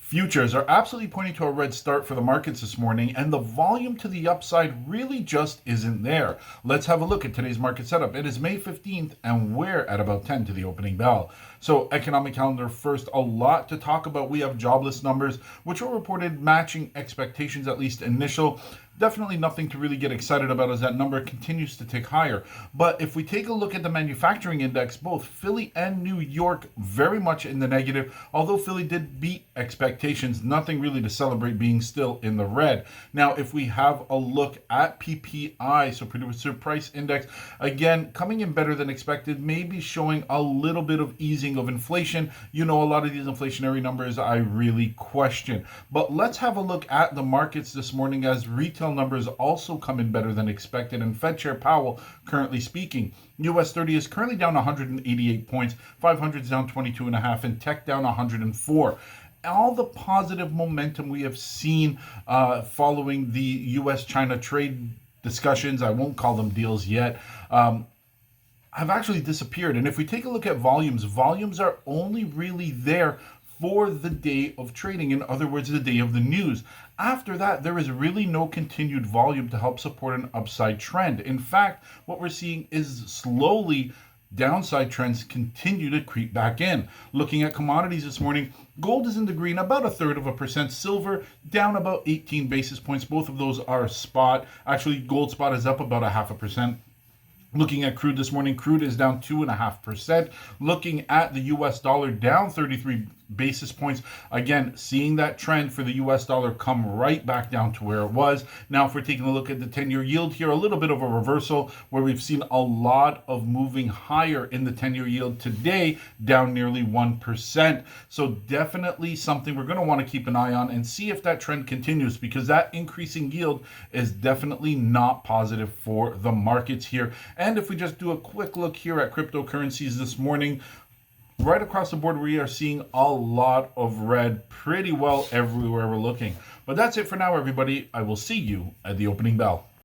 Futures are absolutely pointing to a red start for the markets this morning, and the volume to the upside really just isn't there. Let's have a look at today's market setup. It is May 15th, and we're at about 10 to the opening bell. So, economic calendar first, a lot to talk about. We have jobless numbers, which were reported matching expectations, at least initial. Definitely nothing to really get excited about as that number continues to tick higher. But if we take a look at the manufacturing index, both Philly and New York very much in the negative. Although Philly did beat expectations, nothing really to celebrate being still in the red. Now, if we have a look at PPI, so Producer Price Index, again, coming in better than expected, maybe showing a little bit of easing of inflation. You know, a lot of these inflationary numbers I really question. But let's have a look at the markets this morning as retail numbers also come in better than expected, and Fed Chair Powell currently speaking. US 30 is currently down 188 points, 500 is down 22.5, and tech down 104. All the positive momentum we have seen following the US-China trade discussions, I won't call them deals yet, have actually disappeared. And if we take a look at volumes are only really there for the day of trading. In other words, the day of the news. After that, there is really no continued volume to help support an upside trend. In fact, what we're seeing is slowly downside trends continue to creep back in. Looking at commodities this morning, gold is in the green, about 1/3%. Silver down about 18 basis points. Both of those are spot. Actually, gold spot is up about 0.5%. Looking at crude this morning, crude is down 2.5%. Looking at the US dollar, down 33 basis points. Again, seeing that trend for the US dollar come right back down to where it was. Now, if we're taking a look at the 10-year yield here, a little bit of a reversal where we've seen a lot of moving higher in the 10-year yield today, down nearly 1%. So definitely something we're going to want to keep an eye on and see if that trend continues, because that increasing yield is definitely not positive for the markets here. And if we just do a quick look here at cryptocurrencies this morning, right across the board, we are seeing a lot of red pretty well everywhere we're looking. But that's it for now, everybody. I will see you at the opening bell.